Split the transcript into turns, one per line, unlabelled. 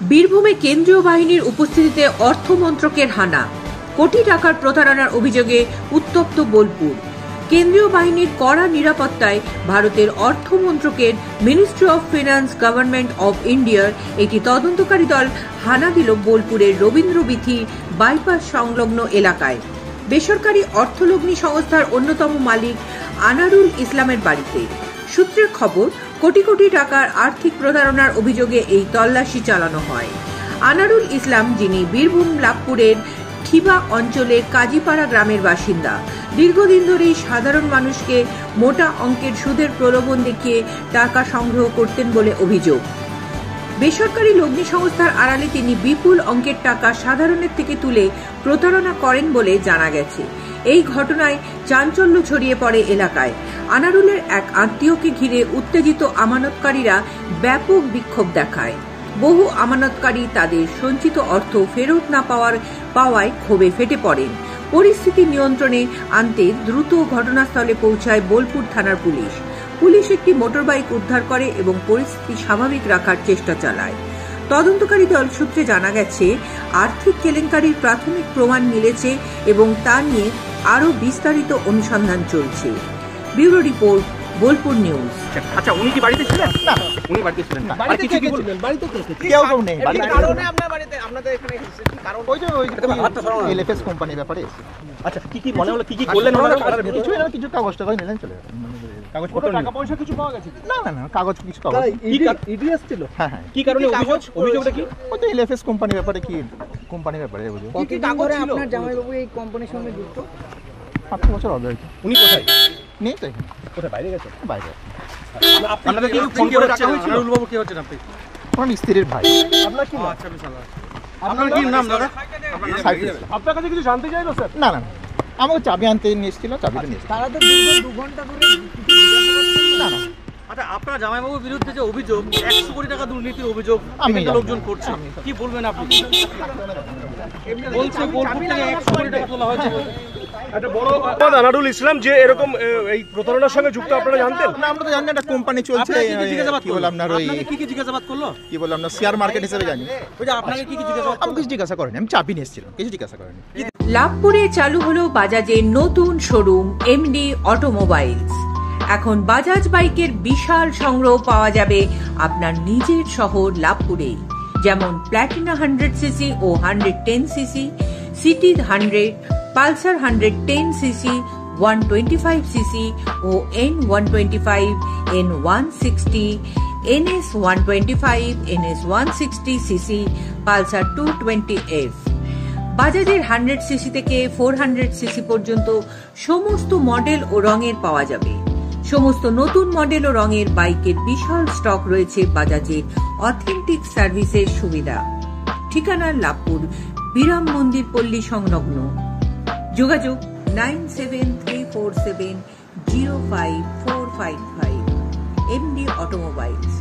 বীরভূমে কেন্দ্রীয় বাহিনীর উপস্থিতিতে অর্থমন্ত্রকের হানা, কোটি টাকার প্রতারণার অভিযোগে উত্তপ্ত বোলপুর। কেন্দ্রীয় বাহিনীর কড়া নিরাপত্তায় ভারতের অর্থমন্ত্রকের ministry of finance government of ইন্ডিয়ার একটি তদন্তকারী দল হানা দিল বোলপুরের রবীন্দ্রবীথি বাইপাস সংলগ্ন এলাকায়। বেসরকারি অর্থলগ্নি সংস্থার অন্যতম মালিক আনারুল ইসলামের বাড়িতে। সূত্রের খবর, কোটি কোটি টাকার আর্থিক প্রতারণার অভিযোগে এই তল্লাশি চালানো হয়। আনারুল ইসলাম, যিনি বীরভূম লাভপুরের ঠিবা অঞ্চলের কাজীপাড়া গ্রামের বাসিন্দা, দীর্ঘদিন ধরেই সাধারণ মানুষকে মোটা অঙ্কের সুদের প্রলোভন দেখিয়ে টাকা সংগ্রহ করতেন বলে অভিযোগ। বেসরকারি লগ্নি সংস্থার আড়ালে তিনি বিপুল অঙ্কের টাকা সাধারণের থেকে তুলে প্রতারণা করেন বলে জানা গেছে। এই ঘটনায় চাঞ্চল্য ছড়িয়ে পড়ে এলাকায়। আনারুলের এক আত্মীয়কে ঘিরে উত্তেজিত আমানতকারীরা ব্যাপক বিক্ষোভ দেখায়। বহু আমানতকারী তাদের সঞ্চিত অর্থ ফেরত না পাওয়ায় ক্ষোভে ফেটে পড়েন। পরিস্থিতি নিয়ন্ত্রণে আনতে দ্রুত ঘটনাস্থলে পৌঁছায় বোলপুর থানার পুলিশ। পুলিশ একটি মোটরবাইক উদ্ধার করে এবং পরিস্থিতি স্বাভাবিক রাখার চেষ্টা চালায়। তদন্তকারী দল সূত্রে জানা গেছে, আর্থিক কেলেঙ্কারির প্রাথমিক প্রমাণ মিলেছে এবং তা নিয়ে আরও বিস্তারিত অনুসন্ধান চলছে। Bureau report, Bolpur news.
আচ্ছা, উনি কি বাড়িতে ছিলেন? না, উনি বাড়িতে ছিলেন না।
বাড়িতে কে কে ছিলেন? বাড়িতে কে কে? কেউ নেই। বাড়িতে কারণে আপনার বাড়িতে আপনাদের এখানে এসেছে কি কারণ? ওই যে এলএফএস কোম্পানির ব্যাপারে।
আচ্ছা, কি মনে হলো, কি করলেন ওনারা?
কিছু কাগজ টাকা নিলেন, চলে গেলেন।
কাগজপত্র, টাকা পয়সা কিছু পাওয়া গেছে?
না, কাগজ কিছু কাগজ।
ইডিএস ছিল? হ্যাঁ। কি কারণে অভিযোগটা কি?
ওই তো এলএফএস কোম্পানির ব্যাপারে, কি কোম্পানির ব্যাপারে অভিযোগ।
কি কাগজ ছিল? আপনার জামাইবাবু এই কোম্পানির সঙ্গে যুক্ত?
7 বছর হবে আর কি।
উনি কোথায়?
নেই তো এখানে।
কোথায়? বাইরে গেছে?
বাইরে।
আপনাদের কি ফোন করে টাকা হয়েছিল? আনারুল বাবু কি হচ্ছেন আপনি?
আমার স্ত্রীর ভাই।
আপনার কি নাম? আচ্ছা, বিশাল। আপনার কি নাম দাদা?
আপনার কাছে কিছু জানতে চাইলো স্যার? না, আমাকে চাবি আনতে নিয়েছিল, চাবিটা নিয়েছিল।
তারা তো 2 ঘন্টা ধরে
না।
আচ্ছা, আপনার জামাইবাবুর বিরুদ্ধে যে অভিযোগ, 100 কোটি টাকা দুর্নীতির অভিযোগ লোকজন করছে, কি বলবেন আপনি? বলছে বোলপুর থেকে 100 কোটি টাকা তোলা হয়েছে। একটা বড় আনারুল ইসলাম যে এরকম এই প্রতারণার সঙ্গে যুক্ত, আপনারা জানতেন?
না, আমরা তো জানি না, একটা কোম্পানি চলছে। কি বলে আপনার ওই
কি জিজ্ঞাসাবাদ করলো?
কি বলে আপনার শেয়ার মার্কেট হিসেবে জানি।
ওই যে আপনাকে কি জিজ্ঞাসাবাদ?
আমি কিছু জিজ্ঞাসা করিনি, আমি চাবি নিয়েছিলাম, কিছু জিজ্ঞাসা করিনি।
লাভপুরে চালু হলো বাজাজের নতুন শোরুম এমডি অটোমোবাইলস। এখন বাজাজ বাইকের বিশাল সংগ্রহ পাওয়া যাবে আপনার নিজের শহর লাভপুরেই। যেমন প্ল্যাটিনা 100cc ও 110cc, city 100, Pulsar 110cc, 125cc ও N125, N160, NS 125, NS 160cc, Pulsar 220F। বাজাজের 100cc থেকে 400cc পর্যন্ত সমস্ত মডেল ও রঙের পাওয়া যাবে। সমস্ত নতুন মডেল ও রঙের বাইকের বিশাল স্টক রয়েছে বাজাজের অথেন্টিক সার্ভিসের সুবিধা। ঠিকানা লাভপুর বিরাম মন্দির পল্লী সংলগ্ন। যোগাযোগ 9734705455। MD automobiles.